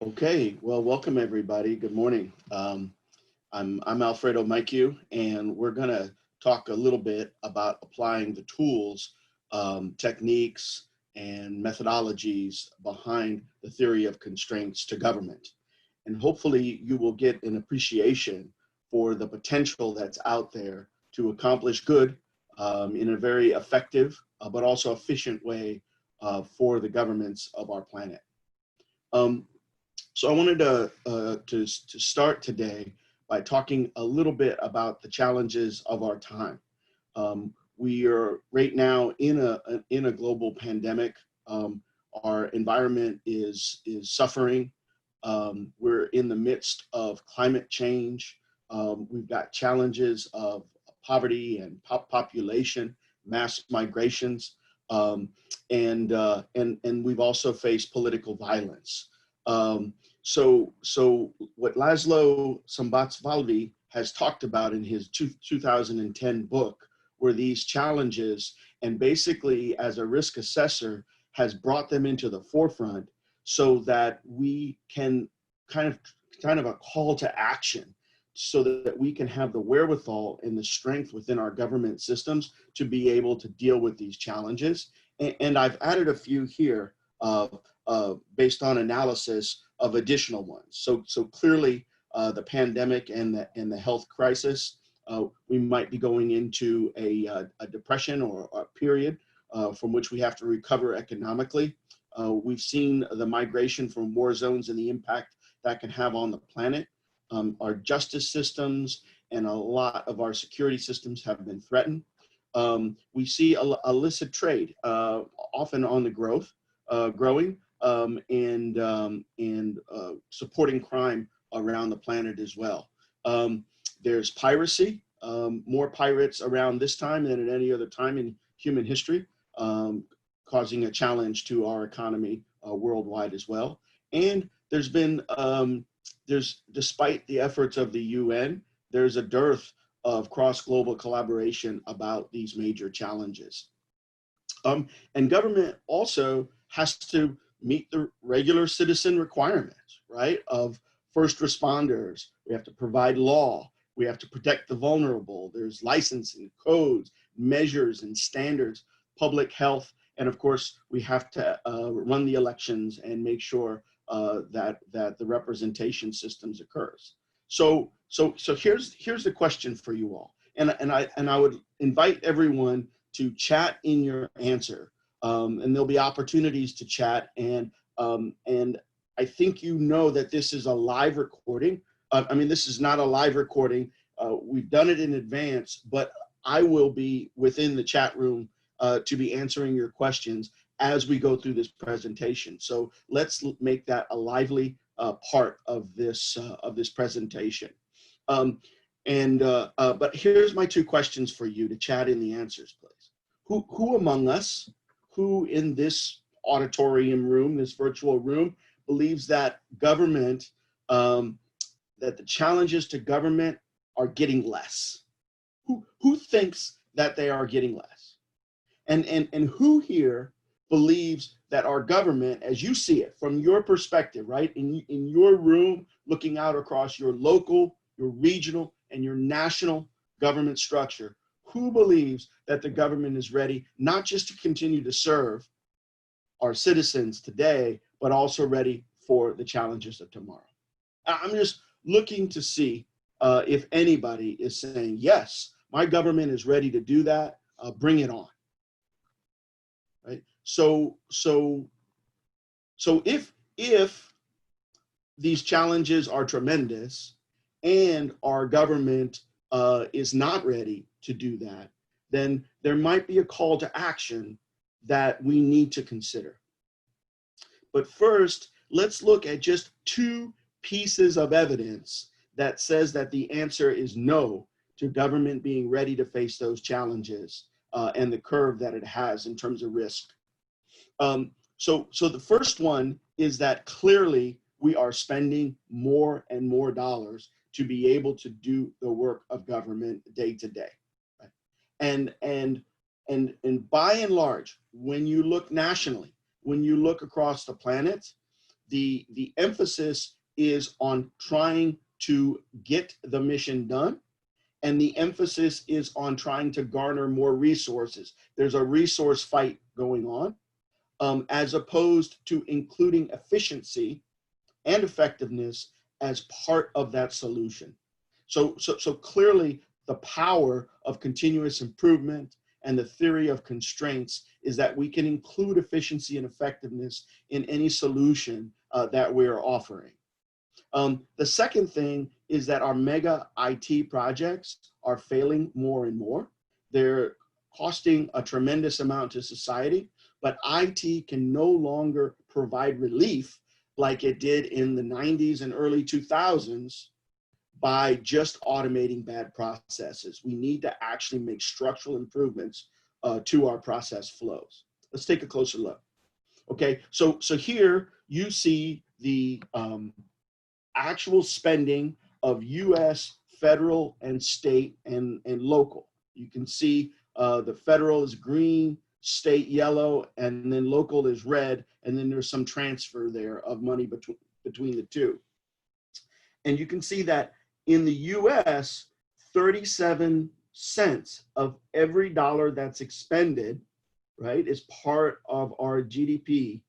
Okay, well, welcome everybody. Good morning. I'm Alfredo Maikiu, and we're going to talk a little bit about applying the tools, techniques, and methodologies behind the theory of constraints to government. And hopefully you will get an appreciation for the potential that's out there to accomplish good in a very effective but also efficient way for the governments of our planet. Um, so I wanted to start today by talking a little bit about the challenges of our time. We are right now in a global pandemic. Our environment is suffering. We're in the midst of climate change. We've got challenges of poverty and population, mass migrations, and we've also faced political violence. So what Laszlo Sambatsvalvi has talked about in his 2010 book were these challenges, and basically as a risk assessor has brought them into the forefront so that we can kind of a call to action so that we can have the wherewithal and the strength within our government systems to be able to deal with these challenges. And I've added a few here based on analysis of additional ones. So clearly the pandemic and the health crisis, we might be going into a depression or a period from which we have to recover economically. We've seen the migration from war zones and the impact that can have on the planet. Our justice systems and a lot of our security systems have been threatened. We see illicit trade often on the growing, and supporting crime around the planet as well. There's piracy, more pirates around this time than at any other time in human history, causing a challenge to our economy worldwide as well. And there's been, despite the efforts of the UN, there's a dearth of cross-global collaboration about these major challenges. And government also has to meet the regular citizen requirements, right, of first responders. We have to provide law. We have to protect the vulnerable. There's licensing, codes, measures, and standards, public health, and of course, we have to run the elections and make sure that the representation systems occurs. So here's the question for you all, and I would invite everyone to chat in your answer, and there'll be opportunities to chat, and I think you know that this is a live recording. I mean, this is not a live recording. We've done it in advance, but I will be within the chat room to be answering your questions as we go through this presentation. So let's make that a lively part of this presentation. But here's my two questions for you to chat in the answers, please. Who among us, who in this auditorium room, this virtual room, believes that government, that the challenges to government are getting less? Who thinks that they are getting less? And who here believes that our government, as you see it from your perspective, right, in your room, looking out across your local, your regional, and your national government structure, who believes that the government is ready not just to continue to serve our citizens today, but also ready for the challenges of tomorrow? I'm just looking to see if anybody is saying, yes, my government is ready to do that, bring it on. Right? So if these challenges are tremendous and our government is not ready to do that, then there might be a call to action that we need to consider. But first, let's look at just two pieces of evidence that says that the answer is no to government being ready to face those challenges and the curve that it has in terms of risk. So the first one is that clearly we are spending more and more dollars to be able to do the work of government day to day. Right? And by and large, when you look nationally, when you look across the planet, the emphasis is on trying to get the mission done, and the emphasis is on trying to garner more resources. There's a resource fight going on, as opposed to including efficiency and effectiveness as part of that solution. So clearly the power of continuous improvement and the theory of constraints is that we can include efficiency and effectiveness in any solution that we're offering. The second thing is that our mega IT projects are failing more and more. They're costing a tremendous amount to society, but IT can no longer provide relief like it did in the 90s and early 2000s by just automating bad processes. We need to actually make structural improvements to our process flows. Let's take a closer look. Okay, so here you see the actual spending of US, federal, and state and local. You can see the federal is green, state yellow, and then local is red, and then there's some transfer there of money between the two. And you can see that in the US, 37 cents of every dollar that's expended, right, as part of our GDP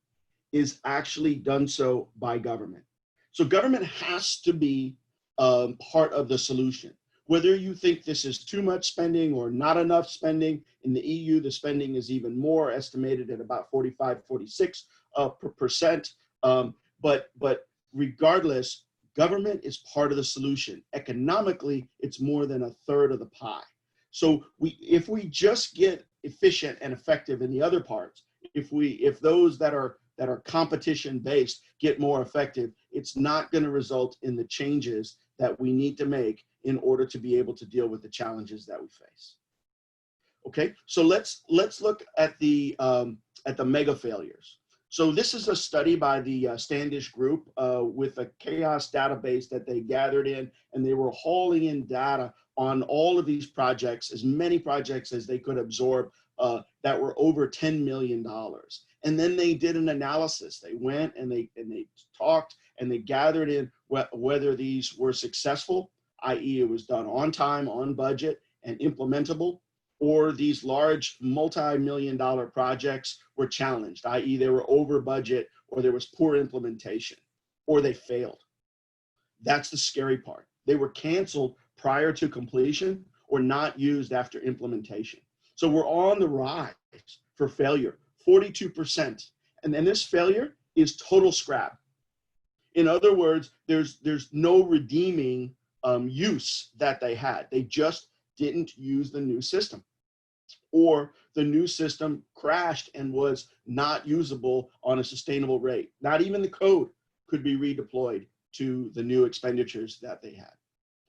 is actually done so by government. So government has to be part of the solution. Whether you think this is too much spending or not enough spending, in the EU, the spending is even more, estimated at about 45, 46%. But regardless, government is part of the solution. Economically, it's more than a third of the pie. So if we just get efficient and effective in the other parts, if those that are competition based get more effective, it's not going to result in the changes that we need to make in order to be able to deal with the challenges that we face. Okay, so let's look at the mega failures. So this is a study by the Standish Group with a chaos database that they gathered in, and they were hauling in data on all of these projects, as many projects as they could absorb that were over $10 million. And then they did an analysis. They went and they talked and they gathered in whether these were successful, i.e. it was done on time, on budget, and implementable, or these large multi-million-dollar projects were challenged, i.e. they were over budget, or there was poor implementation, or they failed. That's the scary part. They were canceled prior to completion or not used after implementation. So we're on the rise for failure, 42%. And then this failure is total scrap. In other words, there's no redeeming use that they had. They just didn't use the new system, or the new system crashed and was not usable on a sustainable rate. Not even the code could be redeployed to the new expenditures that they had.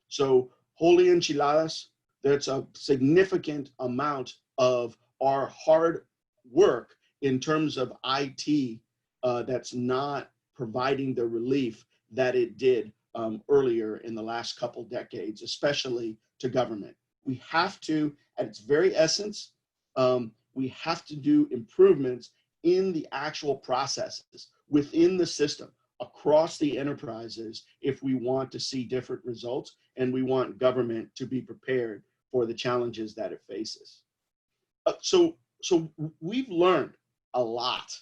So holy enchiladas, that's a significant amount of our hard work in terms of IT that's not providing the relief that it did earlier in the last couple decades, especially to government. We have to, at its very essence, we have to do improvements in the actual processes within the system, across the enterprises, if we want to see different results and we want government to be prepared for the challenges that it faces. So we've learned a lot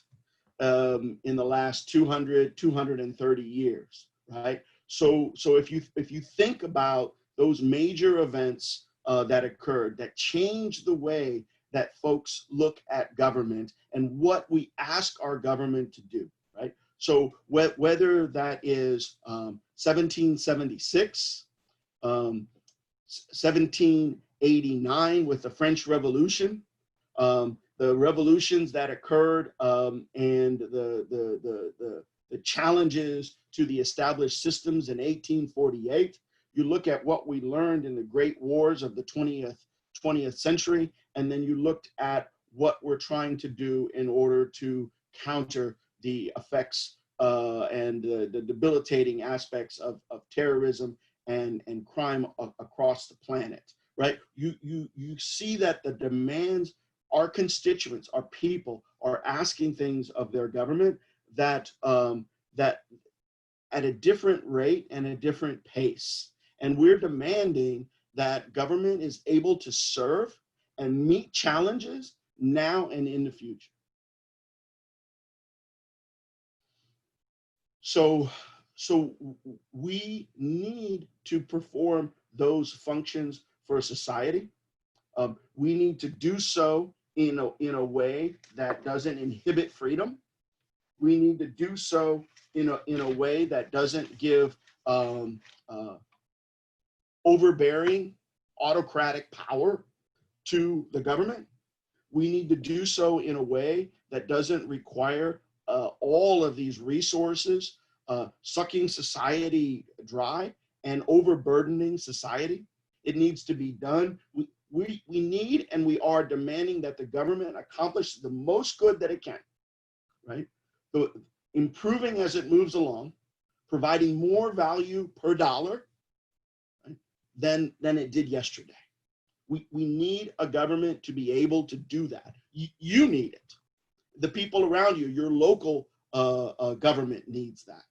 in the last 230 years, right? So if you think about those major events that occurred that changed the way that folks look at government and what we ask our government to do, right? So whether that is 1776, 1789 with the French Revolution, the revolutions that occurred, and the challenges to the established systems in 1848. You look at what we learned in the great wars of the 20th century, and then you looked at what we're trying to do in order to counter the effects and the debilitating aspects of terrorism and crime across the planet, right? You see that the demands, our constituents, our people are asking things of their government that that at a different rate and a different pace. And we're demanding that government is able to serve and meet challenges now and in the future. So we need to perform those functions for society. We need to do so in a way that doesn't inhibit freedom. We need to do so in a way that doesn't give overbearing autocratic power to the government. We need to do so in a way that doesn't require all of these resources sucking society dry and overburdening society. It needs to be done. We need and we are demanding that the government accomplish the most good that it can, right? So improving as it moves along, providing more value per dollar, right, than it did yesterday. We need a government to be able to do that. You need it. The people around you, your local government needs that.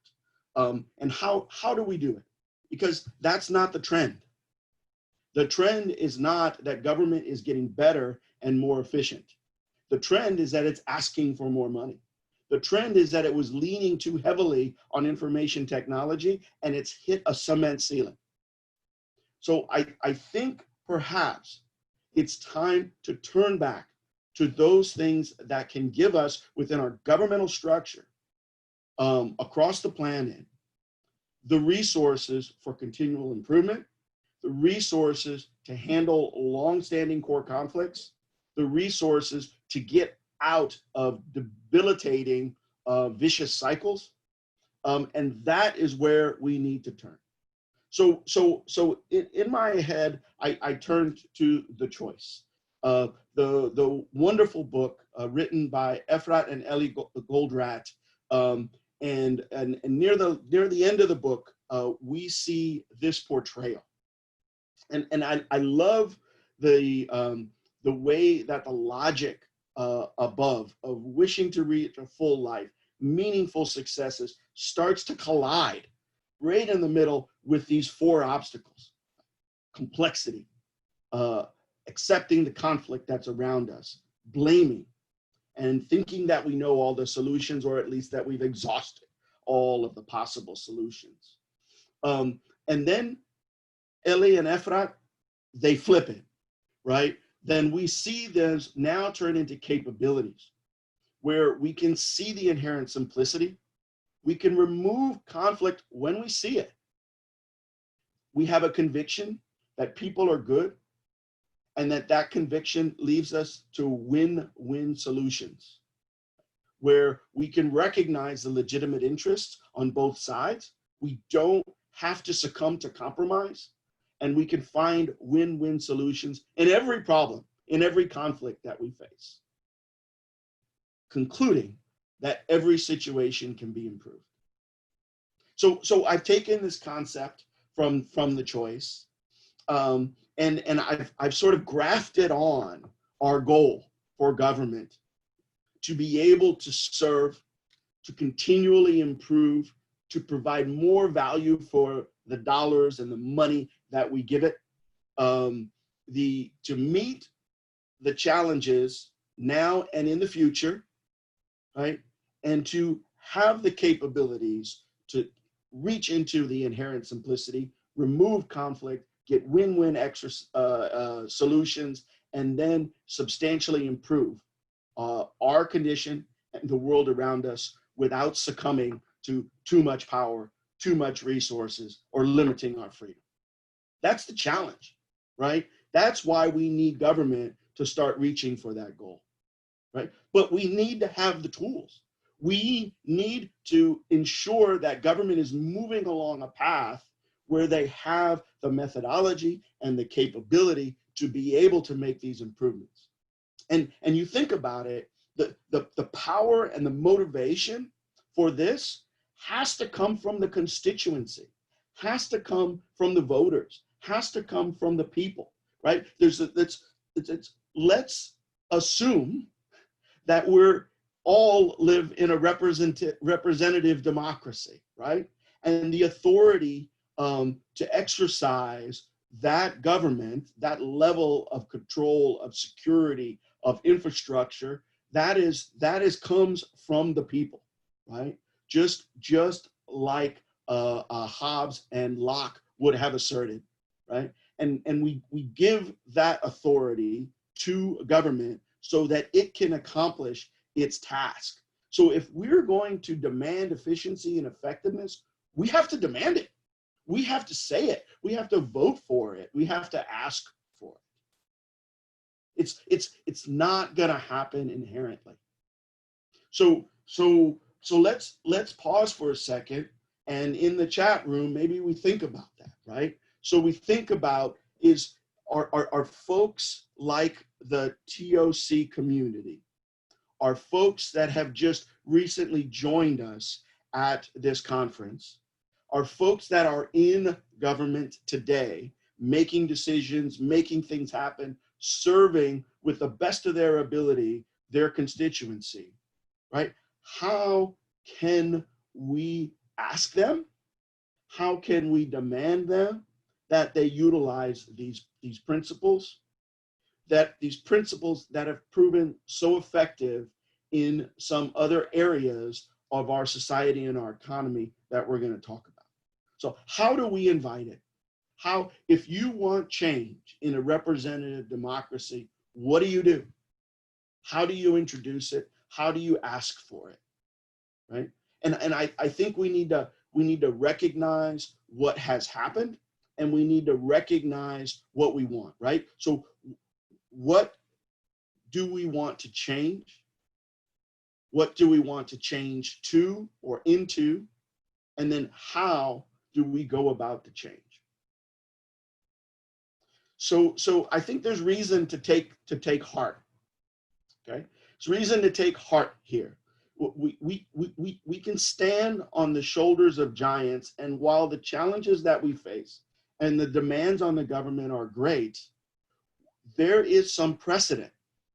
And how do we do it? Because that's not the trend. The trend is not that government is getting better and more efficient. The trend is that it's asking for more money. The trend is that it was leaning too heavily on information technology and it's hit a cement ceiling. So I think perhaps it's time to turn back to those things that can give us within our governmental structure across the planet the resources for continual improvement, the resources to handle long-standing core conflicts, the resources to get out of debilitating vicious cycles, and that is where we need to turn. So in my head, I turned to The Choice, the wonderful book written by Efrat and Eli Goldratt, and near the end of the book, we see this portrayal, and I love the way that the logic above of wishing to reach a full life, meaningful successes, starts to collide right in the middle with these four obstacles: complexity, accepting the conflict that's around us, blaming, and thinking that we know all the solutions, or at least that we've exhausted all of the possible solutions. And then Eli and Efrat, they flip it, right? Then we see this now turn into capabilities where we can see the inherent simplicity. We can remove conflict when we see it. We have a conviction that people are good, and that conviction leaves us to win-win solutions, where we can recognize the legitimate interests on both sides. We don't have to succumb to compromise, and we can find win-win solutions in every problem, in every conflict that we face, concluding that every situation can be improved. So I've taken this concept from The Choice, and I've sort of grafted on our goal for government to be able to serve, to continually improve, to provide more value for the dollars and the money that we give it, to meet the challenges now and in the future, right? And to have the capabilities to reach into the inherent simplicity, remove conflict, get win-win extra solutions, and then substantially improve our condition and the world around us without succumbing to too much power, too much resources, or limiting our freedom. That's the challenge, right? That's why we need government to start reaching for that goal, right? But we need to have the tools. We need to ensure that government is moving along a path where they have the methodology and the capability to be able to make these improvements. And you think about it, the power and the motivation for this has to come from the constituency, has to come from the voters, has to come from the people, right? Let's assume that we're all live in a representative democracy, right? And the authority to exercise that government, that level of control, of security, of infrastructure, that is comes from the people, right? Just like Hobbes and Locke would have asserted, right? And we give that authority to government so that it can accomplish its task. So if we're going to demand efficiency and effectiveness, we have to demand it. We have to say it. We have to vote for it. We have to ask for it. It's not going to happen inherently. So let's pause for a second, and in the chat room, maybe we think about that, right? So we think about are folks like the TOC community, are folks that have just recently joined us at this conference, are folks that are in government today, making decisions, making things happen, serving with the best of their ability, their constituency, right? How can we ask them? How can we demand them that they utilize these principles? That these principles that have proven so effective in some other areas of our society and our economy that we're going to talk about. So how do we invite it? How, if you want change in a representative democracy, what do? How do you introduce it? How do you ask for it, right? And I think we need to recognize what has happened, and we need to recognize what we want, right? So what do we want to change? What do we want to change to or into? And then how do we go about the change? So I think there's reason to take heart. Okay, there's reason to take heart here. We can stand on the shoulders of giants, and while the challenges that we face and the demands on the government are great, there is some precedent.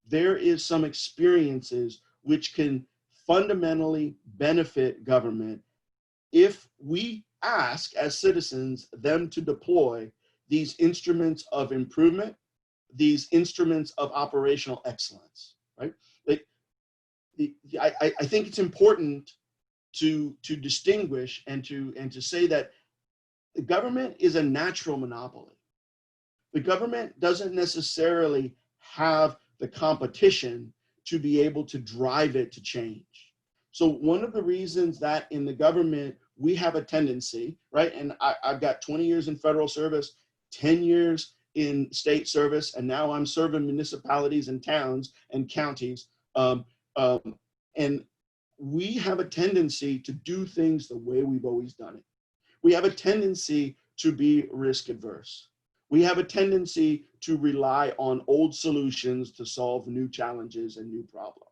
There is some experiences which can fundamentally benefit government if we ask as citizens them to deploy these instruments of improvement, these instruments of operational excellence, right? I think it's important to distinguish and to say that the government is a natural monopoly. The government doesn't necessarily have the competition to be able to drive it to change. So one of the reasons that in the government we have a tendency, right? And I've got 20 years in federal service, 10 years in state service, and now I'm serving municipalities and towns and counties. And we have a tendency to do things the way we've always done it. We have a tendency to be risk adverse. We have a tendency to rely on old solutions to solve new challenges and new problems.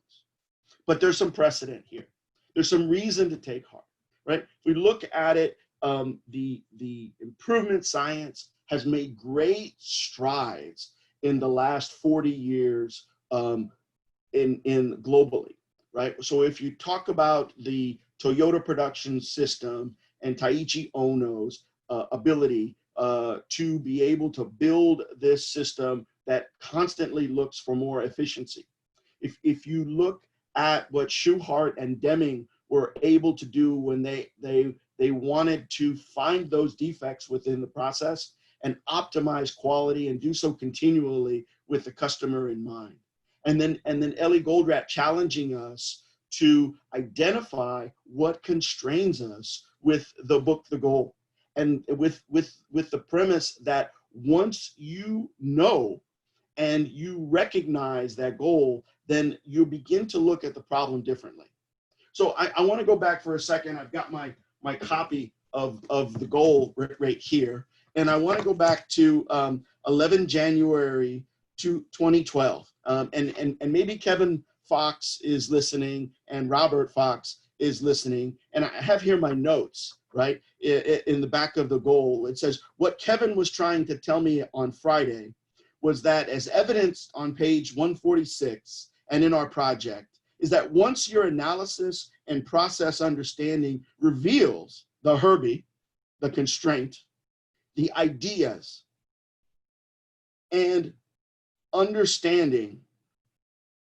But there's some precedent here. There's some reason to take heart, right? If we look at it, the improvement science has made great strides in the last 40 years in globally, right? So if you talk about the Toyota production system and Taiichi Ohno's ability to be able to build this system that constantly looks for more efficiency. If you look at what Schuhart and Deming were able to do when they wanted to find those defects within the process and optimize quality and do so continually with the customer in mind. And then Ellie Goldratt challenging us to identify what constrains us with the book, The Goal. And with the premise that once you know and you recognize that goal, then you begin to look at the problem differently. So I want to go back for a second. I've got my copy of The Goal right here. And I want to go back to 11 January 2012. And maybe Kevin Fox is listening and Robert Fox is listening. And I have here my notes, right? In the back of The Goal, it says, what Kevin was trying to tell me on Friday was that as evidenced on page 146 and in our project, is that once your analysis and process understanding reveals the Herbie, the constraint, the ideas, and understanding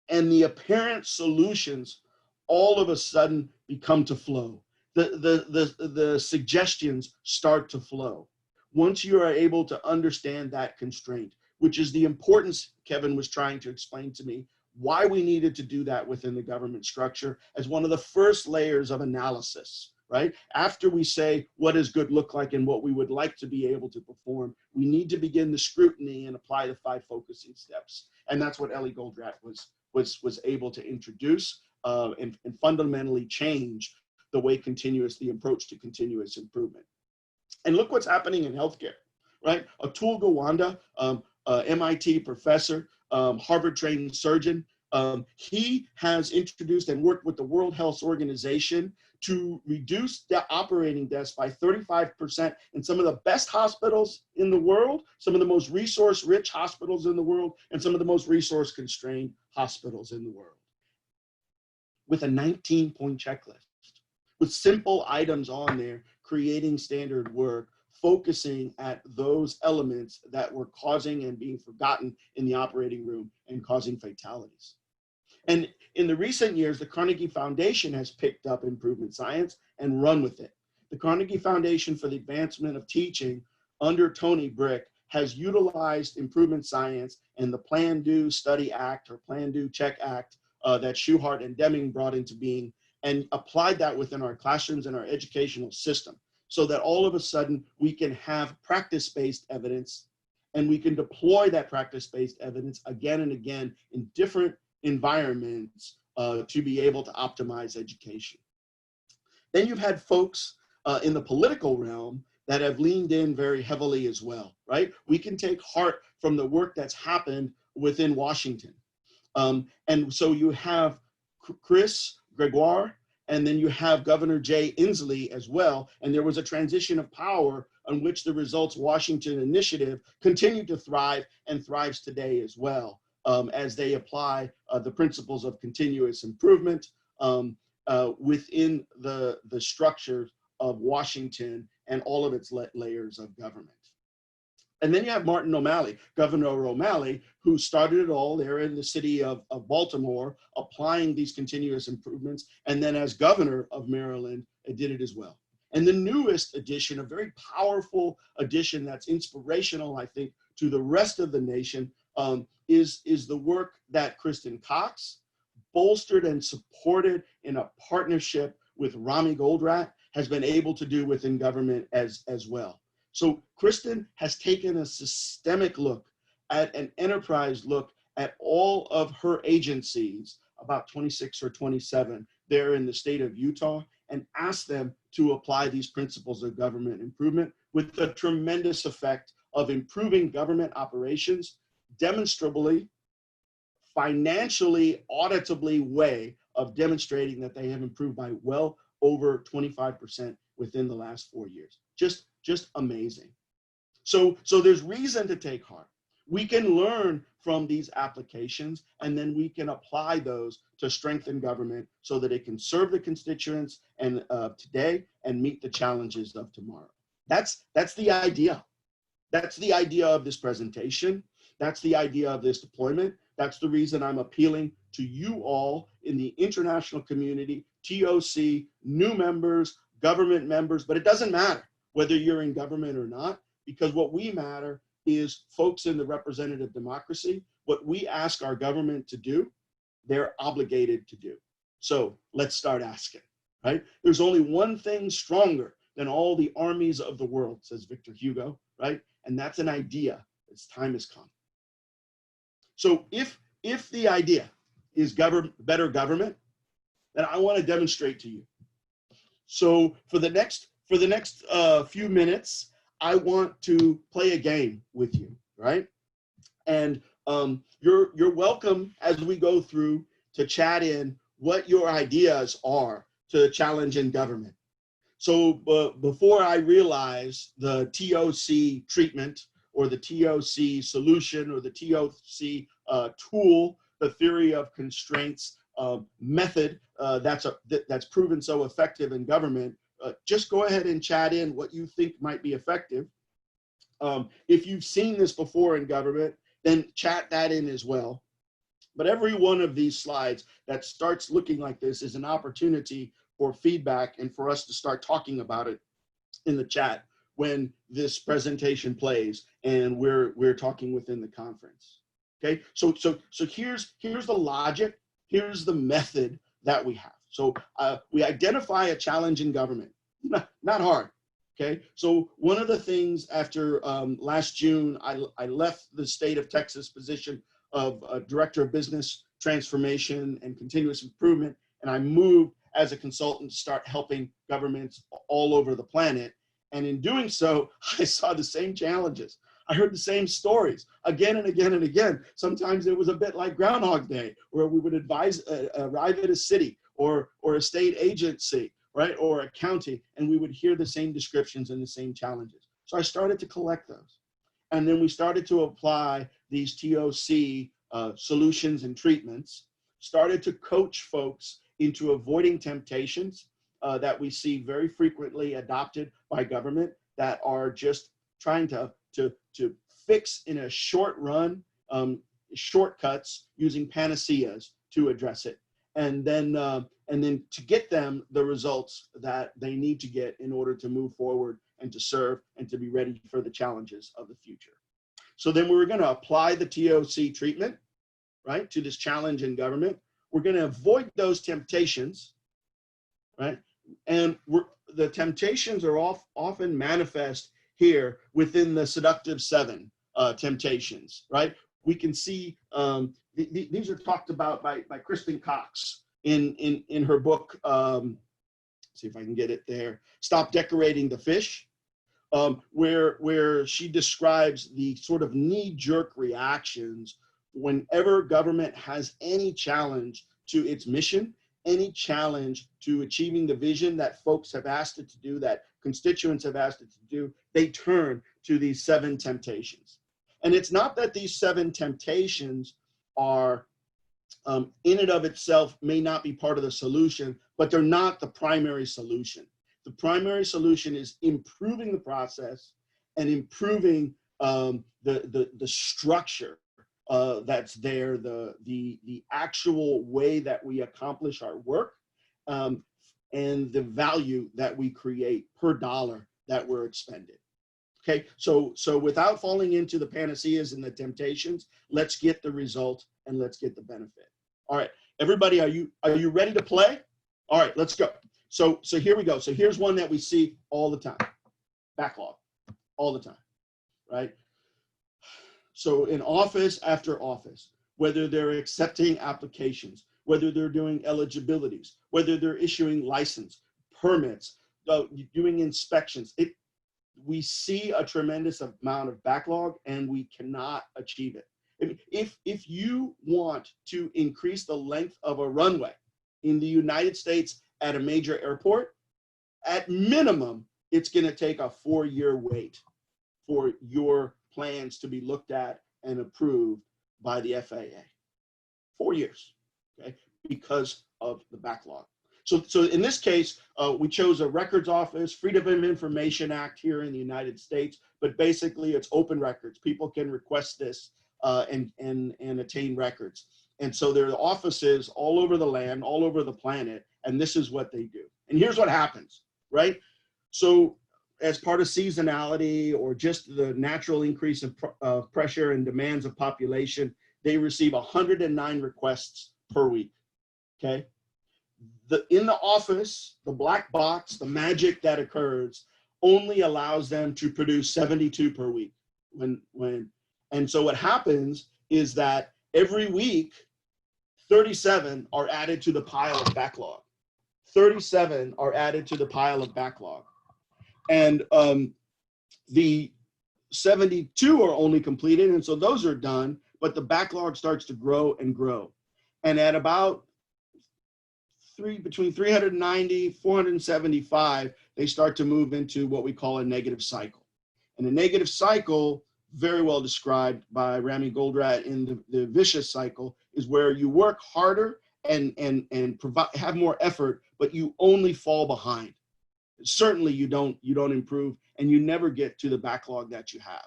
and the apparent solutions all of a sudden become to flow. The suggestions start to flow. Once you are able to understand that constraint, which is the importance Kevin was trying to explain to me, why we needed to do that within the government structure as one of the first layers of analysis, right? After we say, what does good look like and what we would like to be able to perform, we need to begin the scrutiny and apply the 5 focusing steps. And that's what Ellie Goldratt was able to introduce and fundamentally change the way the approach to continuous improvement. And look what's happening in healthcare, right? Atul Gawande, MIT professor, Harvard-trained surgeon, he has introduced and worked with the World Health Organization to reduce the operating deaths by 35% in some of the best hospitals in the world, some of the most resource-rich hospitals in the world, and some of the most resource-constrained hospitals in the world, with a 19-point checklist, with simple items on there, creating standard work, focusing at those elements that were causing and being forgotten in the operating room and causing fatalities. And in the recent years, the Carnegie Foundation has picked up improvement science and run with it. The Carnegie Foundation for the Advancement of Teaching under Tony Brick has utilized improvement science and the Plan, Do, Study Act, or Plan, Do, Check Act that Schuhart and Deming brought into being, and applied that within our classrooms and our educational system, so that all of a sudden we can have practice-based evidence, and we can deploy that practice-based evidence again and again in different environments to be able to optimize education. Then you've had folks in the political realm that have leaned in very heavily as well, right? We can take heart from the work that's happened within Washington. And so you have Chris Gregoire, and then you have Governor Jay Inslee as well. And there was a transition of power on which the Results Washington initiative continued to thrive and thrives today as well, as they apply the principles of continuous improvement within the structure of Washington and all of its layers of government. And then you have Martin O'Malley, Governor O'Malley, who started it all there in the city of Baltimore, applying these continuous improvements. And then as governor of Maryland, it did it as well. And the newest addition, a very powerful addition that's inspirational, I think, to the rest of the nation, is the work that Kristen Cox, bolstered and supported in a partnership with Rami Goldratt, has been able to do within government as well. So Kristen has taken a systemic look at an enterprise look at all of her agencies, about 26 or 27 there in the state of Utah, and asked them to apply these principles of government improvement with the tremendous effect of improving government operations, demonstrably, financially, auditably way of demonstrating that they have improved by well over 25% within the last 4 years. Just amazing. So there's reason to take heart. We can learn from these applications, and then we can apply those to strengthen government so that it can serve the constituents and today and meet the challenges of tomorrow. That's the idea. That's the idea of this presentation. That's the idea of this deployment. That's the reason I'm appealing to you all in the international community, TOC, new members, government members, but it doesn't matter whether you're in government or not, because what we matter is folks in the representative democracy. What we ask our government to do, they're obligated to do. So let's start asking, right? There's only one thing stronger than all the armies of the world, says Victor Hugo, right? And that's an idea. Its time has come. So if the idea is better government, then I want to demonstrate to you. So for the next few minutes, I want to play a game with you, right? And you're welcome as we go through to chat in what your ideas are to challenge in government. So before I realize the TOC treatment or the TOC solution or the TOC tool, the theory of constraints method that's proven so effective in government, just go ahead and chat in what you think might be effective. If you've seen this before in government, then chat that in as well. But every one of these slides that starts looking like this is an opportunity for feedback and for us to start talking about it in the chat when this presentation plays and we're talking within the conference. Okay, so here's the logic, here's the method that we have. So we identify a challenge in government, not hard. Okay, so one of the things after last June, I left the state of Texas position of Director of Business Transformation and Continuous Improvement, and I moved as a consultant to start helping governments all over the planet. And in doing so, I saw the same challenges. I heard the same stories again and again and again. Sometimes it was a bit like Groundhog Day, where we would arrive at a city or a state agency, right, or a county, and we would hear the same descriptions and the same challenges. So I started to collect those. And then we started to apply these TOC solutions and treatments, started to coach folks into avoiding temptations that we see very frequently adopted by government that are just trying to fix in a short run, shortcuts using panaceas to address it. And then to get them the results that they need to get in order to move forward and to serve and to be ready for the challenges of the future. So then we were going to apply the TOC treatment, right, to this challenge in government. We're going to avoid those temptations, right? And the temptations are often manifest here within the seductive 7 temptations, right? We can see these are talked about by Kristen Cox in her book. See if I can get it there. Stop Decorating the Fish, where she describes the sort of knee-jerk reactions whenever government has any challenge to its mission, any challenge to achieving the vision that folks have asked it to do, that constituents have asked it to do, they turn to these 7 temptations. And it's not that these 7 temptations are in and of itself may not be part of the solution, but they're not the primary solution. The primary solution is improving the process and improving the structure that's there, the actual way that we accomplish our work, and the value that we create per dollar that we're expended. Okay, so without falling into the panaceas and the temptations, let's get the result and let's get the benefit. All right, everybody, are you ready to play? All right, let's go. So here we go. So here's one that we see all the time. Backlog, all the time, right? So in office after office, whether they're accepting applications, whether they're doing eligibilities, whether they're issuing license, permits, doing inspections, we see a tremendous amount of backlog and we cannot achieve it. If you want to increase the length of a runway in the United States at a major airport, at minimum, it's going to take a 4-year wait for your plans to be looked at and approved by the FAA. 4 years, okay, because of the backlog. So in this case, we chose a records office, Freedom of Information Act here in the United States, but basically it's open records. People can request this and attain records. And so there are offices all over the land, all over the planet, and this is what they do. And here's what happens, right? So as part of seasonality or just the natural increase of pressure and demands of population, they receive 109 requests per week, okay? In the office, the black box, the magic that occurs only allows them to produce 72 per week. And so what happens is that every week, 37 are added to the pile of backlog. 37 are added to the pile of backlog. And the 72 are only completed, and so those are done, but the backlog starts to grow and grow. And at about between 390, 475, they start to move into what we call a negative cycle. And a negative cycle, very well described by Rami Goldratt in the vicious cycle, is where you work harder and provide, have more effort, but you only fall behind. Certainly you don't improve, and you never get to the backlog that you have.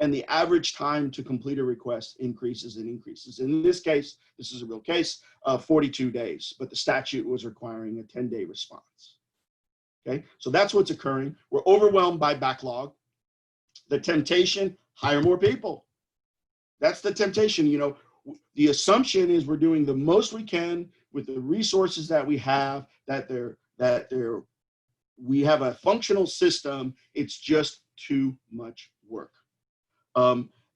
And the average time to complete a request increases and increases. In this case, this is a real case, 42 days, but the statute was requiring a 10-day response. Okay, so that's what's occurring. We're overwhelmed by backlog. The temptation, hire more people. That's the temptation. You know, the assumption is we're doing the most we can with the resources that we have, we have a functional system. It's just too much work.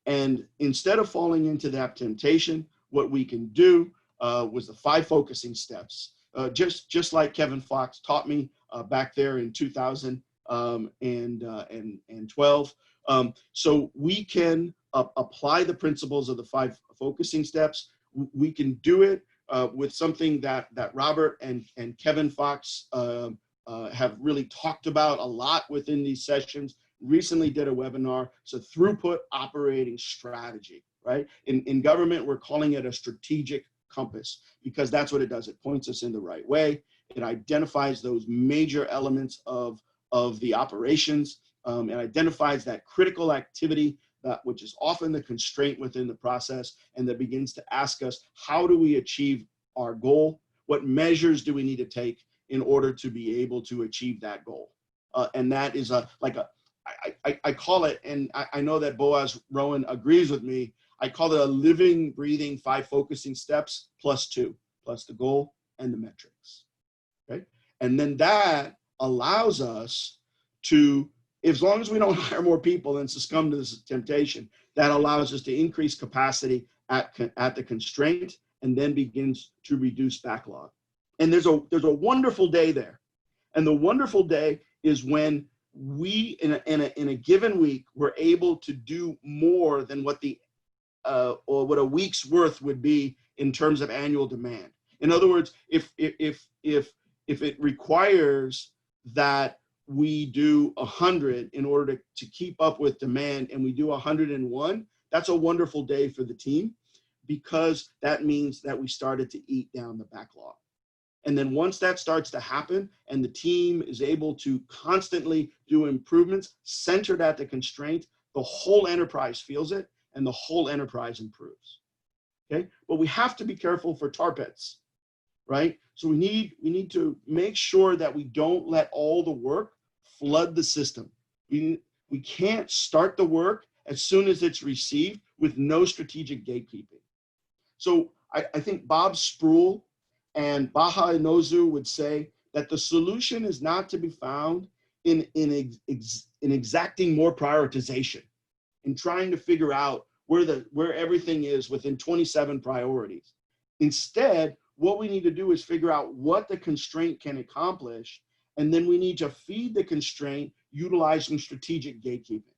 And instead of falling into that temptation, what we can do was the 5 focusing steps. Just like Kevin Fox taught me back there in 2012. So we can apply the principles of the 5 focusing steps. We can do it with something that Robert and Kevin Fox have really talked about a lot within these sessions. Recently did a webinar. It's a throughput operating strategy, right? In government, we're calling it a strategic compass, because that's what it does. It points us in the right way. It identifies those major elements of the operations. It identifies that critical activity, which is often the constraint within the process, and that begins to ask us, how do we achieve our goal? What measures do we need to take in order to be able to achieve that goal? And that is I call it, and I know that Boaz Rowan agrees with me, I call it a living, breathing 5 focusing steps plus 2, plus the goal and the metrics, okay? And then that allows us to, as long as we don't hire more people and succumb to this temptation, that allows us to increase capacity at the constraint, and then begins to reduce backlog. And there's a wonderful day there. And the wonderful day is when we, in a given week, we're able to do more than what or what a week's worth would be in terms of annual demand. In other words, if it requires that we do 100 in order to keep up with demand, and we do 101, that's a wonderful day for the team, because that means that we started to eat down the backlog. And then once that starts to happen and the team is able to constantly do improvements centered at the constraint, the whole enterprise feels it and the whole enterprise improves. Okay, but we have to be careful for tar pits, right? So we need to make sure that we don't let all the work flood the system. We can't start the work as soon as it's received with no strategic gatekeeping. So I think Bob Spruill and Baha Inozu would say that the solution is not to be found in exacting more prioritization, in trying to figure out where everything is within 27 priorities. Instead, what we need to do is figure out what the constraint can accomplish, and then we need to feed the constraint utilizing strategic gatekeeping,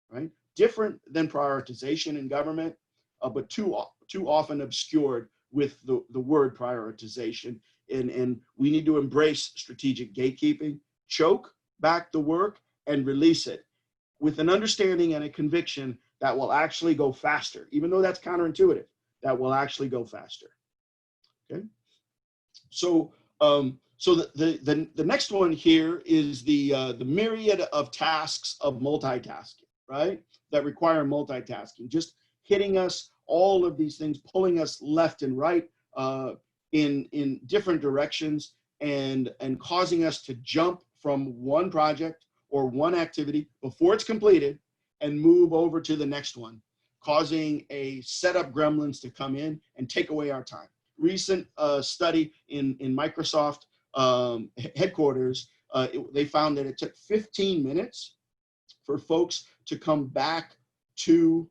right? Different than prioritization in government, but too often obscured with the word prioritization. And we need to embrace strategic gatekeeping, choke back the work, and release it with an understanding and a conviction that will actually go faster, even though that's counterintuitive, that will actually go faster. Okay. So the next one here is the myriad of tasks of multitasking, right? That require multitasking, just hitting us, all of these things, pulling us left and right in different directions, and causing us to jump from one project or one activity before it's completed and move over to the next one, causing a setup gremlins to come in and take away our time. Recent study in Microsoft headquarters, they found that it took 15 minutes for folks to come back to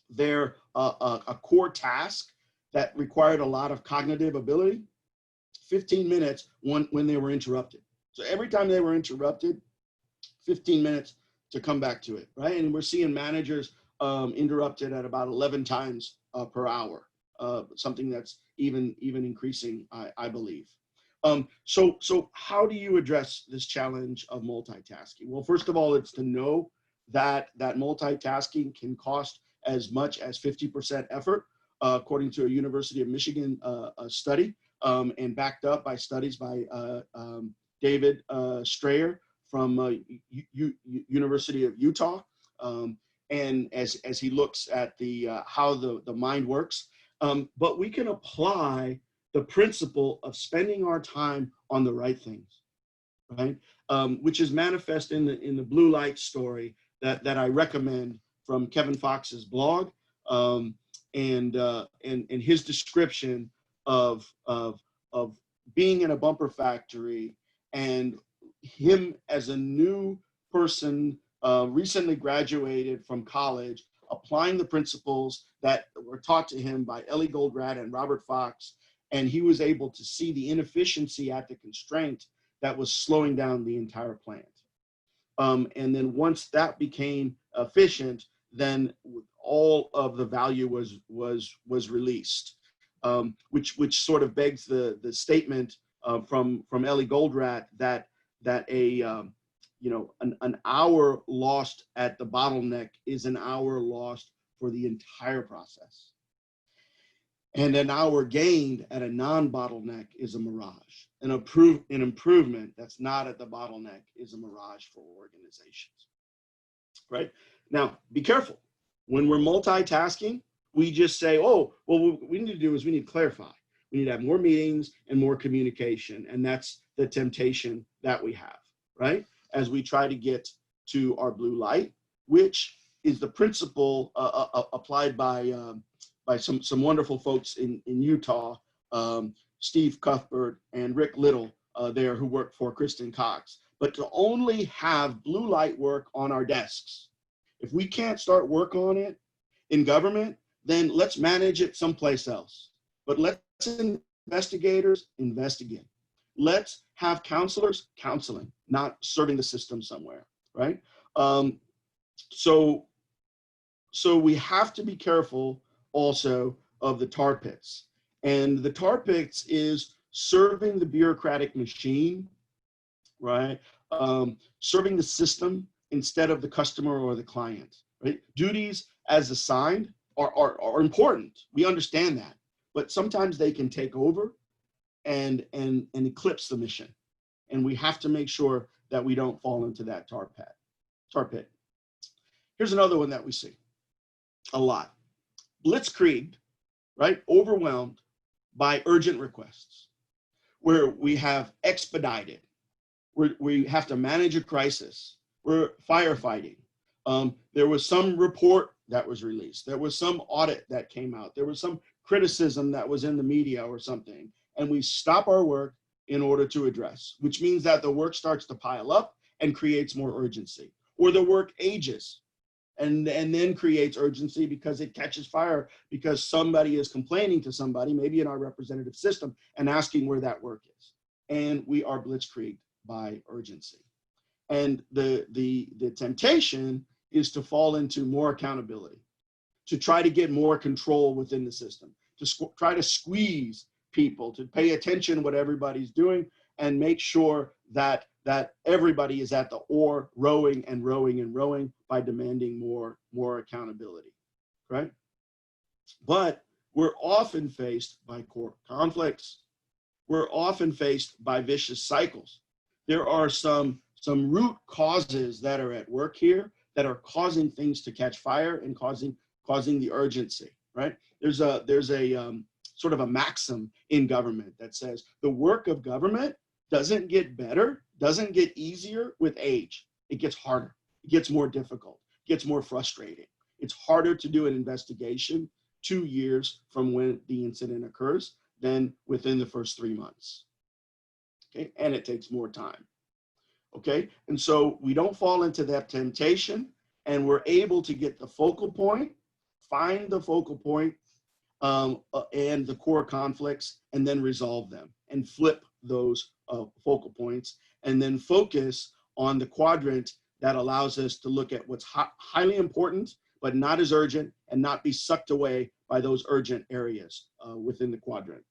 their a core task that required a lot of cognitive ability, 15 minutes when they were interrupted. So every time they were interrupted, 15 minutes to come back to it, right? And we're seeing managers interrupted at about 11 times per hour, something that's even increasing, I believe. So how do you address this challenge of multitasking? Well, first of all, it's to know that multitasking can cost as much as 50% effort according to a University of Michigan study, and backed up by studies by David Strayer from University of Utah. And as he looks at the how the mind works, but we can apply the principle of spending our time on the right things, right? Which is manifest in the blue light story that I recommend from Kevin Fox's blog, and his description of being in a bumper factory and him as a new person, recently graduated from college, applying the principles that were taught to him by Ellie Goldratt and Robert Fox, and he was able to see the inefficiency at the constraint that was slowing down the entire plant. And then once that became efficient, then all of the value was released, which sort of begs the statement from Ellie Goldratt that an hour lost at the bottleneck is an hour lost for the entire process. And an hour gained at a non-bottleneck is a mirage. An improvement that's not at the bottleneck is a mirage for organizations, right? Now, be careful. When we're multitasking, we just say, oh, well, what we need to do is we need to clarify. We need to have more meetings and more communication. And that's the temptation that we have, right? As we try to get to our blue light, which is the principle applied by some wonderful folks in Utah, Steve Cuthbert and Rick Little there, who work for Kristen Cox. But to only have blue light work on our desks, if we can't start work on it in government, then let's manage it someplace else. But let's investigators investigate. Let's have counselors counseling, not serving the system somewhere, right? So we have to be careful also of the tar pits. And the tar pits is serving the bureaucratic machine, right? Serving the system instead of the customer or the client, right? Duties as assigned are important. We understand that, but sometimes they can take over and eclipse the mission. And we have to make sure that we don't fall into that tar pit. Here's another one that we see a lot. Blitzkrieg, right? Overwhelmed by urgent requests, where we have expedited, where we have to manage a crisis. We're firefighting. There was some report that was released. There was some audit that came out. There was some criticism that was in the media or something. And we stop our work in order to address, which means that the work starts to pile up and creates more urgency. Or the work ages and then creates urgency because it catches fire because somebody is complaining to somebody, maybe in our representative system, and asking where that work is. And we are blitzkrieged by urgency. And the temptation is to fall into more accountability, to try to get more control within the system, to try to squeeze people, to pay attention to what everybody's doing and make sure that everybody is at the oar, rowing and rowing and rowing by demanding more accountability, right? But we're often faced by core conflicts. We're often faced by vicious cycles. There are some root causes that are at work here that are causing things to catch fire and causing the urgency, right? There's a sort of a maxim in government that says the work of government doesn't get better, doesn't get easier with age. It gets harder, it gets more difficult, it gets more frustrating. It's harder to do an investigation 2 years from when the incident occurs than within the first 3 months. Okay, and it takes more time. Okay, and so we don't fall into that temptation, and we're able to get the focal point, find the focal point and the core conflicts, and then resolve them and flip those focal points, and then focus on the quadrant that allows us to look at what's highly important, but not as urgent, and not be sucked away by those urgent areas within the quadrant.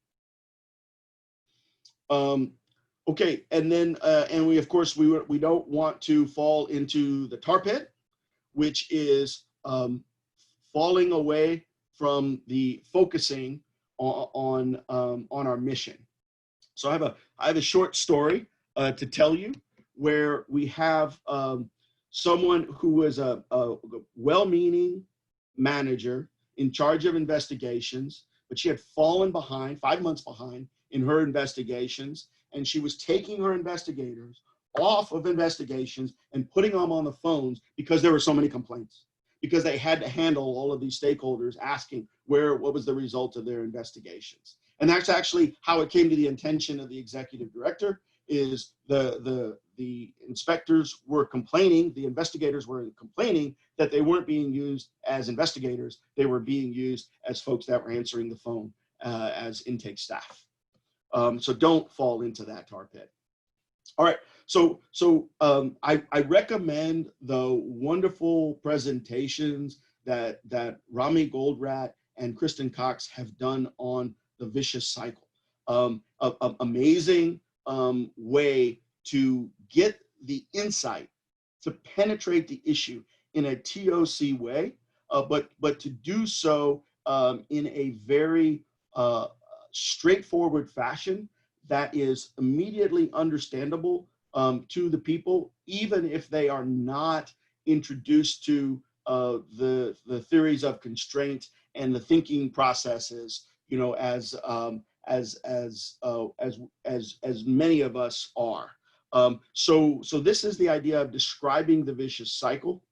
Okay, and then and we, of course, we don't want to fall into the tar pit, which is falling away from the focusing on our mission. So I have a short story to tell you where we have someone who was a well-meaning manager in charge of investigations, but she had fallen behind, 5 months behind in her investigations, and she was taking her investigators off of investigations and putting them on the phones because there were so many complaints, because they had to handle all of these stakeholders asking what was the result of their investigations. And that's actually how it came to the intention of the executive director. Is the inspectors were complaining, the investigators were complaining that they weren't being used as investigators, they were being used as folks that were answering the phone as intake staff. So don't fall into that tar pit. All right, so I recommend the wonderful presentations that Rami Goldratt and Kristen Cox have done on the vicious cycle. Amazing way to get the insight, to penetrate the issue in a TOC way, but to do so in a very straightforward fashion that is immediately understandable to the people, even if they are not introduced to the theories of constraint and the thinking processes, you know, as many of us are. So this is the idea of describing the vicious cycle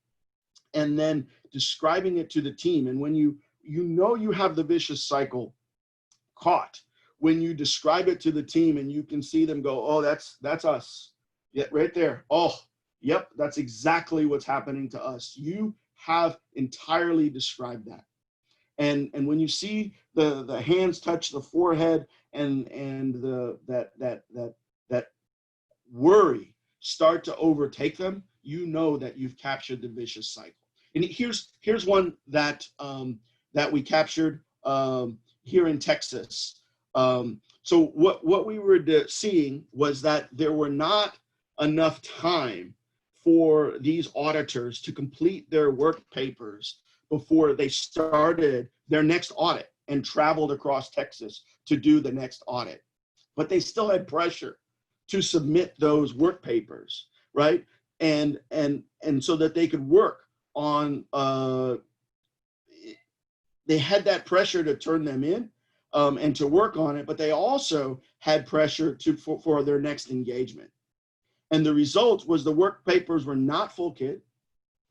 and then describing it to the team. And when you know you have the vicious cycle caught, when you describe it to the team and you can see them go, oh, that's us. Yeah, right there. Oh, yep, that's exactly what's happening to us. You have entirely described that. And when you see the hands touch the forehead and that worry start to overtake them, you know that you've captured the vicious cycle. And here's one that we captured here in Texas. So what we were seeing was that there were not enough time for these auditors to complete their work papers before they started their next audit and traveled across Texas to do the next audit. But they still had pressure to submit those work papers, right? And so that they could work on, they had that pressure to turn them in and to work on it, but they also had pressure for their next engagement. And the result was the work papers were not full kit.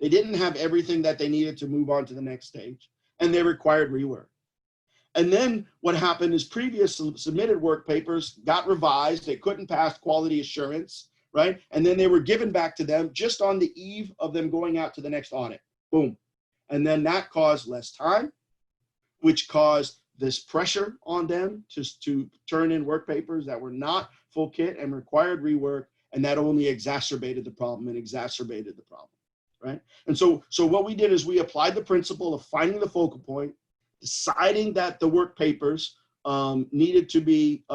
They didn't have everything that they needed to move on to the next stage, and they required rework. And then what happened is previous submitted work papers got revised. They couldn't pass quality assurance, right? And then they were given back to them just on the eve of them going out to the next audit. Boom. And then that caused less time, which caused this pressure on them to turn in work papers that were not full kit and required rework. And that only exacerbated the problem, right? And so what we did is we applied the principle of finding the focal point, deciding that the work papers needed to be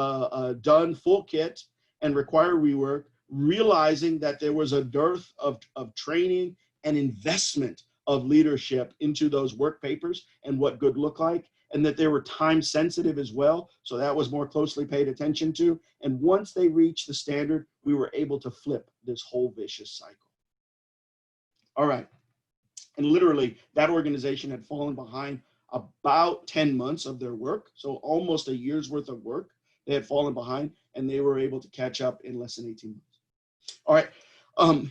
done full kit and require rework, realizing that there was a dearth of training and investment of leadership into those work papers and what good looked like, and that they were time sensitive as well. So that was more closely paid attention to. And once they reached the standard, we were able to flip this whole vicious cycle. All right. And literally that organization had fallen behind about 10 months of their work. So almost a year's worth of work they had fallen behind, and they were able to catch up in less than 18 months. All right.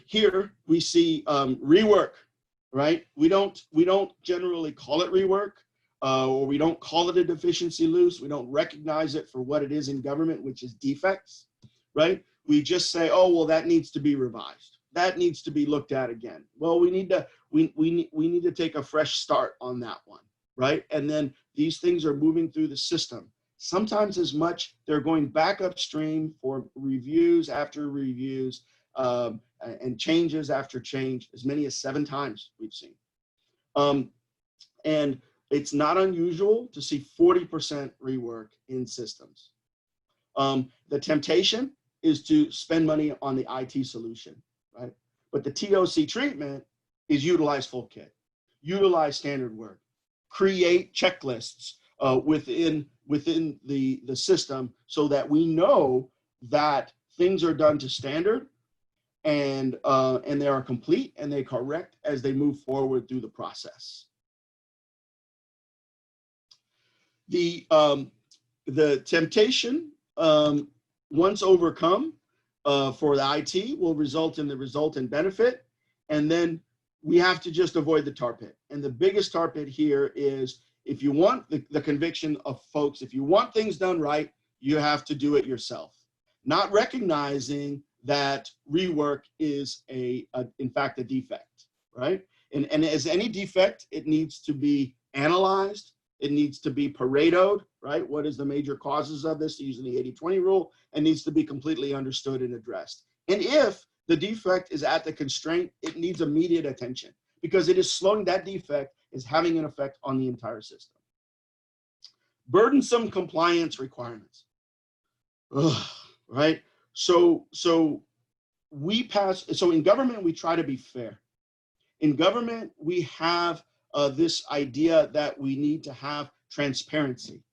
Here we see rework, right? We don't generally call it rework. Or we don't call it a deficiency loose. We don't recognize it for what it is in government, which is defects, right? We just say, oh, well, that needs to be revised. That needs to be looked at again. Well, we need to take a fresh start on that one, right? And then these things are moving through the system. Sometimes as much, they're going back upstream for reviews after reviews and changes after change, as many as 7 times we've seen. And it's not unusual to see 40% rework in systems. The temptation is to spend money on the IT solution, right? But the TOC treatment is utilize full kit, utilize standard work, create checklists within the system so that we know that things are done to standard and they are complete and they correct as they move forward through the process. The temptation, once overcome for the IT, will result in the resultant benefit, and then we have to just avoid the tar pit. And the biggest tar pit here is, if you want the conviction of folks, if you want things done right, you have to do it yourself, not recognizing that rework is in fact a defect, right? And as any defect, it needs to be analyzed. It needs to be Paretoed, right? What is the major causes of this, using the 80-20 rule, and needs to be completely understood and addressed. And if the defect is at the constraint, it needs immediate attention, because it is slowing, that defect is having an effect on the entire system. Burdensome compliance requirements. Ugh, right? So in government, we try to be fair. In government, we have this idea that we need to have transparency.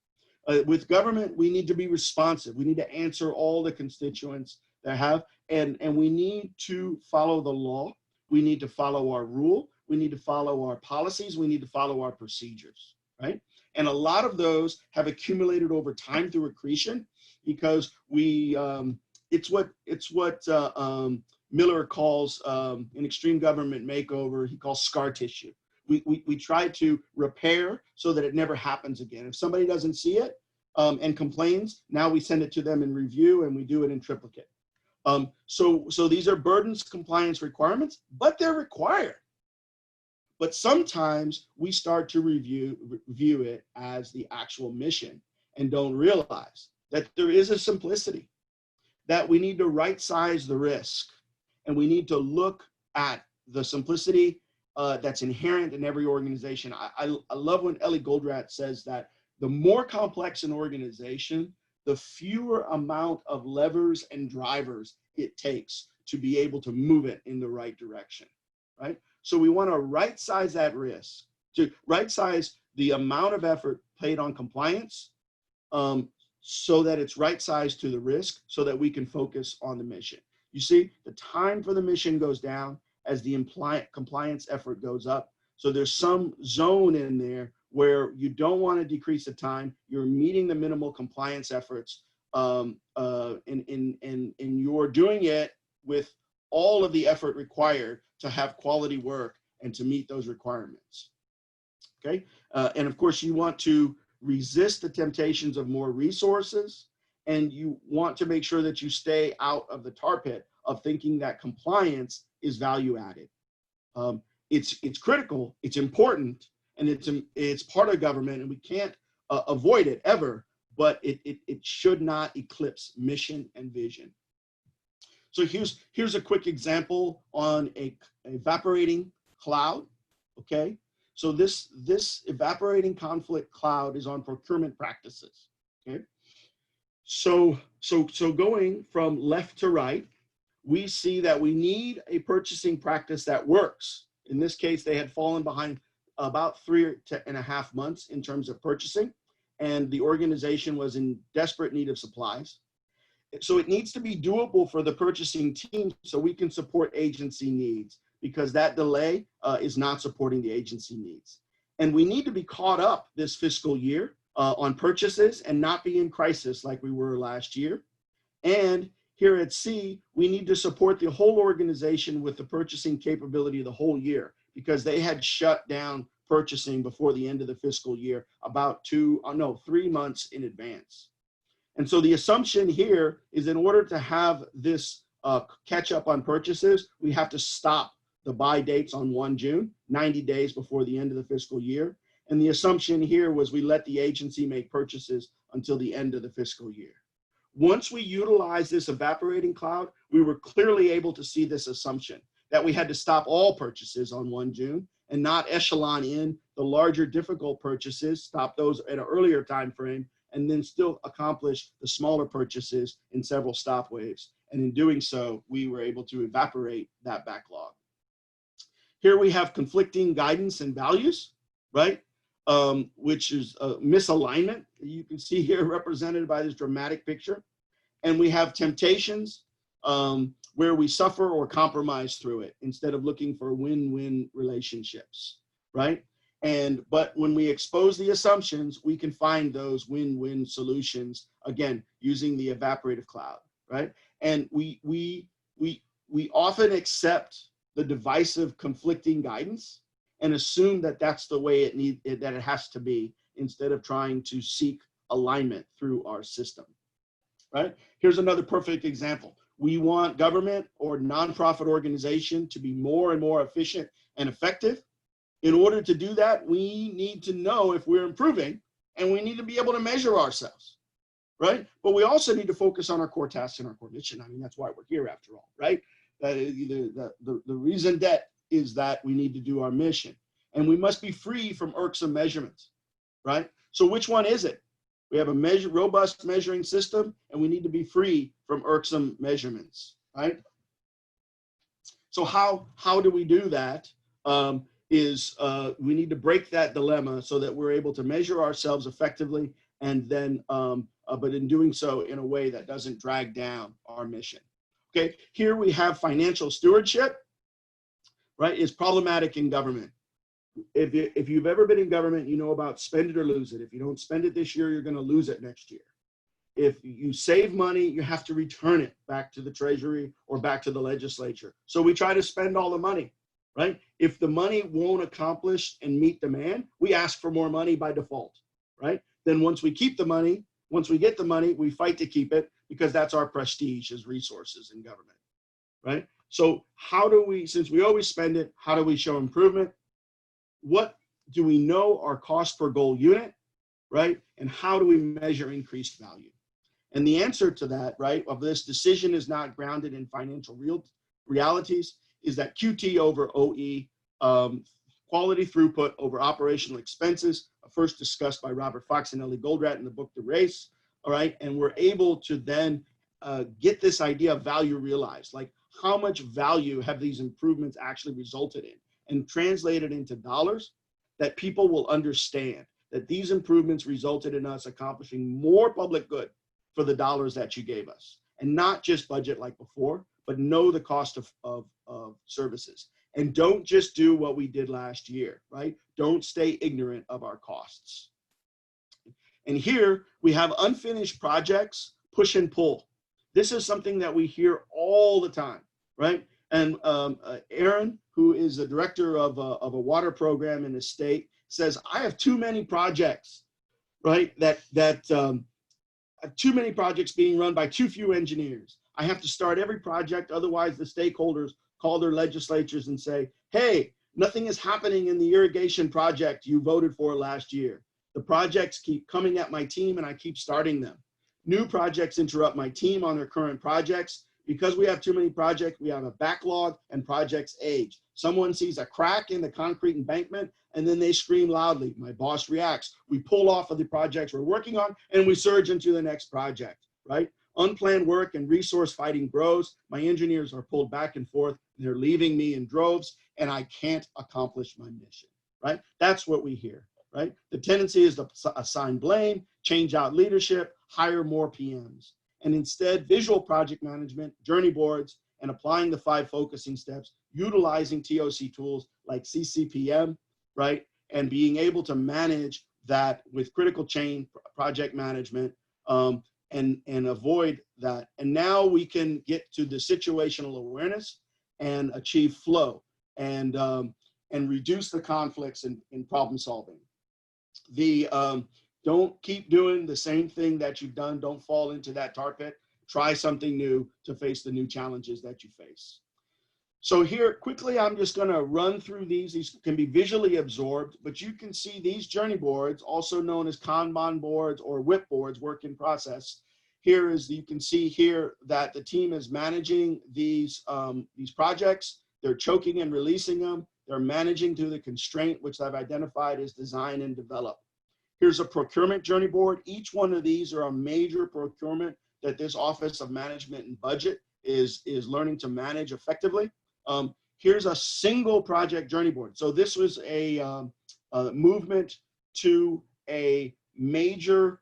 With government, we need to be responsive. We need to answer all the constituents that have, and we need to follow the law. We need to follow our rule. We need to follow our policies. We need to follow our procedures, right? And a lot of those have accumulated over time through accretion, because it's what Miller calls an extreme government makeover. He calls scar tissue. We try to repair so that it never happens again. If somebody doesn't see it and complains, now we send it to them in review, and we do it in triplicate. So these are burdens compliance requirements, but they're required. But sometimes we start to view it as the actual mission and don't realize that there is a simplicity, that we need to right size the risk, and we need to look at the simplicity that's inherent in every organization. I love when Ellie Goldratt says that the more complex an organization, the fewer amount of levers and drivers it takes to be able to move it in the right direction, right? So we want to right size that risk, to right size the amount of effort paid on compliance, so that it's right sized to the risk, so that we can focus on the mission. You see, the time for the mission goes down as the compliance effort goes up. So there's some zone in there where you don't want to decrease the time. You're meeting the minimal compliance efforts, and you're doing it with all of the effort required to have quality work and to meet those requirements. Okay, and of course you want to resist the temptations of more resources, and you want to make sure that you stay out of the tar pit of thinking that compliance is value added. It's critical, it's important, and it's part of government, and we can't avoid it ever, but it should not eclipse mission and vision. So here's a quick example on a evaporating cloud, okay? So this evaporating conflict cloud is on procurement practices, okay? So going from left to right, we see that we need a purchasing practice that works. In this case, they had fallen behind about 3.5 months in terms of purchasing, and the organization was in desperate need of supplies. So it needs to be doable for the purchasing team so we can support agency needs, because that delay is not supporting the agency needs. And we need to be caught up this fiscal year on purchases and not be in crisis like we were last year. And here at C, we need to support the whole organization with the purchasing capability of the whole year, because they had shut down purchasing before the end of the fiscal year about 3 months in advance. And so the assumption here is, in order to have this catch up on purchases, we have to stop the buy dates on 1 June, 90 days before the end of the fiscal year. And the assumption here was we let the agency make purchases until the end of the fiscal year. Once we utilized this evaporating cloud, we were clearly able to see this assumption that we had to stop all purchases on 1 June and not echelon in the larger difficult purchases, stop those at an earlier time frame, and then still accomplish the smaller purchases in several stop waves. And in doing so, we were able to evaporate that backlog. Here we have conflicting guidance and values, right? which is a misalignment. You can see here represented by this dramatic picture. And we have temptations where we suffer or compromise through it instead of looking for win-win relationships, right? But when we expose the assumptions, we can find those win-win solutions, again, using the evaporative cloud, right? And we often accept the divisive, conflicting guidance and assume that that's the way that it has to be, instead of trying to seek alignment through our system, right? Here's another perfect example. We want government or nonprofit organization to be more and more efficient and effective. In order to do that, we need to know if we're improving, and we need to be able to measure ourselves, right? But we also need to focus on our core tasks and our core mission. I mean, that's why we're here after all, right? The reason that is that we need to do our mission, and we must be free from irksome measurements, right? So which one is it? We have a robust measuring system, and we need to be free from irksome measurements, right? So how do we do that? We need to break that dilemma so that we're able to measure ourselves effectively, and then, but in doing so in a way that doesn't drag down our mission. Okay, here we have financial stewardship, right? Is problematic in government. If you've ever been in government, you know about spend it or lose it. If you don't spend it this year, you're going to lose it next year. If you save money, you have to return it back to the treasury or back to the legislature. So we try to spend all the money, right? If the money won't accomplish and meet demand, we ask for more money by default, right? Then once we get the money, we fight to keep it, because that's our prestige as resources in government, right? So how do we, since we always spend it, how do we show improvement? What do we know our cost per goal unit, right? And how do we measure increased value? And the answer to that, right, of this decision is not grounded in financial realities, is that QT over OE, quality throughput over operational expenses, first discussed by Robert Fox and Ellie Goldratt in the book, The Race, all right? And we're able to then get this idea of value realized, like how much value have these improvements actually resulted in, and translate it into dollars that people will understand that these improvements resulted in us accomplishing more public good for the dollars that you gave us, and not just budget like before, but know the cost of services. And don't just do what we did last year, right? Don't stay ignorant of our costs. And here we have unfinished projects, push and pull. This is something that we hear all the time, right? And Aaron, who is the director of a water program in the state, says, I have too many projects, right? Too many projects being run by too few engineers. I have to start every project, otherwise the stakeholders call their legislatures and say, hey, nothing is happening in the irrigation project you voted for last year. The projects keep coming at my team and I keep starting them. New projects interrupt my team on their current projects. Because we have too many projects, we have a backlog and projects age. Someone sees a crack in the concrete embankment and then they scream loudly. My boss reacts. We pull off of the projects we're working on and we surge into the next project, right? Unplanned work and resource fighting grows. My engineers are pulled back and forth. They're leaving me in droves and I can't accomplish my mission, right? That's what we hear, right? The tendency is to assign blame, change out leadership, hire more PMs. And instead, visual project management, journey boards, and applying the 5 focusing steps, utilizing TOC tools like CCPM, right? And being able to manage that with critical chain project management and avoid that. And now we can get to the situational awareness and achieve flow and reduce the conflicts in problem solving. Don't keep doing the same thing that you've done. Don't fall into that tar pit. Try something new to face the new challenges that you face. So here, quickly, I'm just going to run through these. These can be visually absorbed, but you can see these journey boards, also known as Kanban boards or WIP boards, work in process. Here is, you can see here that the team is managing these projects. They're choking and releasing them. They're managing through the constraint, which I've identified as design and develop. Here's a procurement journey board. Each one of these are a major procurement that this Office of Management and Budget is learning to manage effectively. Here's a single project journey board. So this was a movement to a major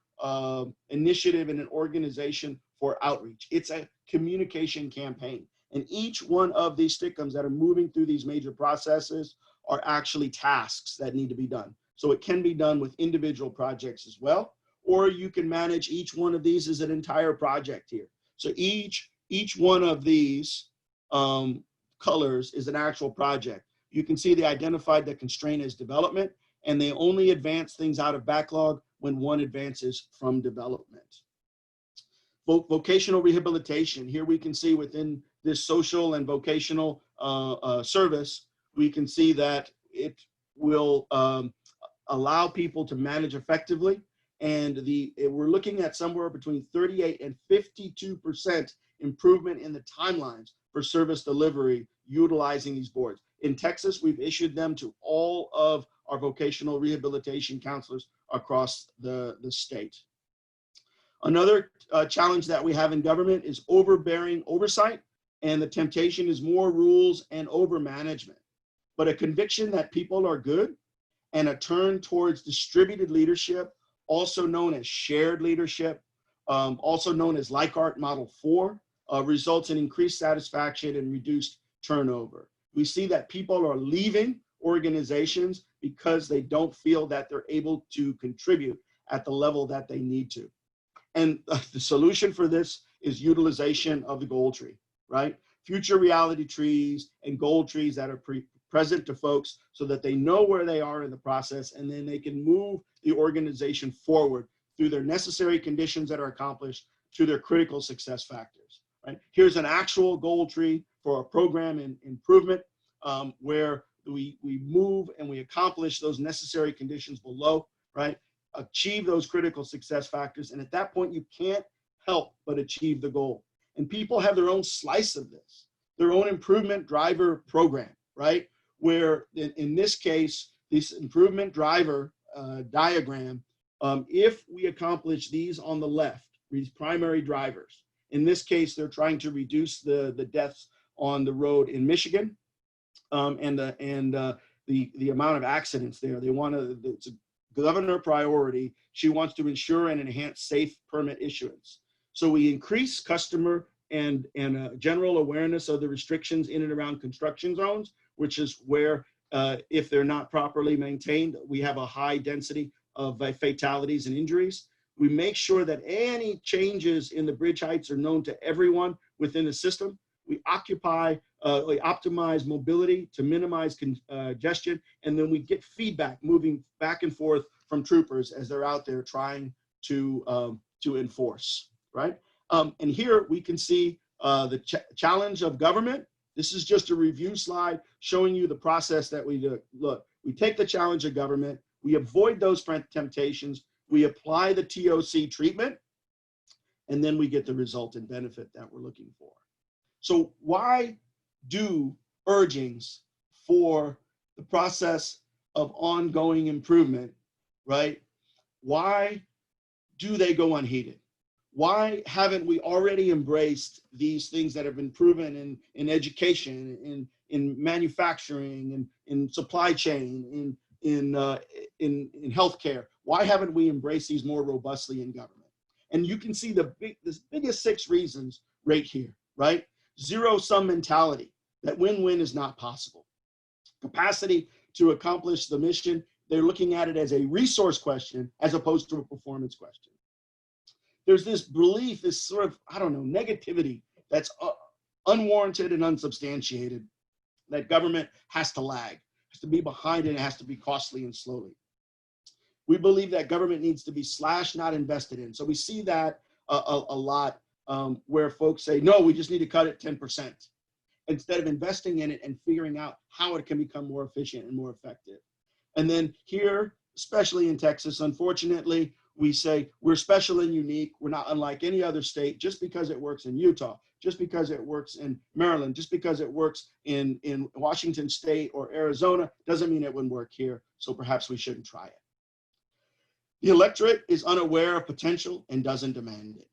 initiative in an organization for outreach. It's a communication campaign. And each one of these stickums that are moving through these major processes are actually tasks that need to be done. So it can be done with individual projects as well, or you can manage each one of these as an entire project here. So each one of these colors is an actual project. You can see they identified the constraint as development, and they only advance things out of backlog when one advances from development. Vocational rehabilitation, here we can see within this social and vocational service, we can see that it will allow people to manage effectively. And we're looking at somewhere between 38 and 52% improvement in the timelines for service delivery utilizing these boards. In Texas, we've issued them to all of our vocational rehabilitation counselors across the state. Another challenge that we have in government is overbearing oversight, and the temptation is more rules and over management. But a conviction that people are good and a turn towards distributed leadership, also known as shared leadership, also known as Likart Model 4, results in increased satisfaction and reduced turnover. We see that people are leaving organizations because they don't feel that they're able to contribute at the level that they need to. And the solution for this is utilization of the goal tree, right? Future reality trees and goal trees that are present to folks so that they know where they are in the process, and then they can move the organization forward through their necessary conditions that are accomplished to their critical success factors, right? Here's an actual goal tree for a program in improvement where we move and we accomplish those necessary conditions below, right? Achieve those critical success factors. And at that point, you can't help but achieve the goal. And people have their own slice of this, their own improvement driver program, right? Where in this case, this improvement driver diagram, if we accomplish these on the left, these primary drivers, in this case, they're trying to reduce the deaths on the road in Michigan and the amount of accidents there. They want to, it's a governor priority. She wants to ensure and enhance safe permit issuance. So we increase customer and general awareness of the restrictions in and around construction zones, which is where if they're not properly maintained, we have a high density of fatalities and injuries. We make sure that any changes in the bridge heights are known to everyone within the system. We optimize mobility to minimize congestion, and then we get feedback moving back and forth from troopers as they're out there trying to enforce, right? And here we can see the challenge of government. This is just a review slide showing you the process that we do. Look, we take the challenge of government, we avoid those temptations, we apply the TOC treatment, and then we get the result and benefit that we're looking for. So why do urgings for the process of ongoing improvement, right? Why do they go unheeded? Why haven't we already embraced these things that have been proven in education, in manufacturing, and in supply chain, in healthcare? Why haven't we embraced these more robustly in government? And you can see the biggest 6 reasons right here, right? Zero-sum mentality, that win-win is not possible. Capacity to accomplish the mission, they're looking at it as a resource question as opposed to a performance question. There's this belief, this sort of, I don't know, negativity that's unwarranted and unsubstantiated, that government has to lag, has to be behind, and it has to be costly and slowly. We believe that government needs to be slashed, not invested in. So we see that a lot where folks say, no, we just need to cut it 10%, instead of investing in it and figuring out how it can become more efficient and more effective. And then here, especially in Texas, unfortunately, we say we're special and unique. We're not unlike any other state. Just because it works in Utah, just because it works in Maryland, just because it works in Washington State or Arizona, doesn't mean it wouldn't work here. So perhaps we shouldn't try it. The electorate is unaware of potential and doesn't demand it.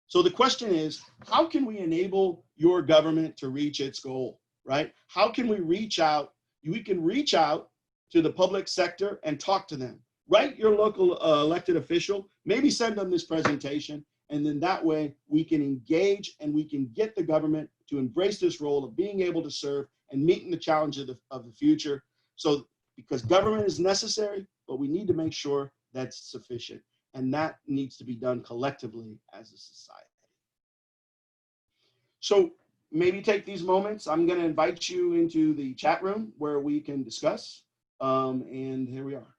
So the question is, how can we enable your government to reach its goal, right? How can we reach out? We can reach out to the public sector and talk to them. write your local elected official, maybe send them this presentation, and then that way we can engage and we can get the government to embrace this role of being able to serve and meeting the challenge of the future. So, because government is necessary, but we need to make sure that's sufficient. And that needs to be done collectively as a society. So maybe take these moments. I'm going to invite you into the chat room where we can discuss. And here we are.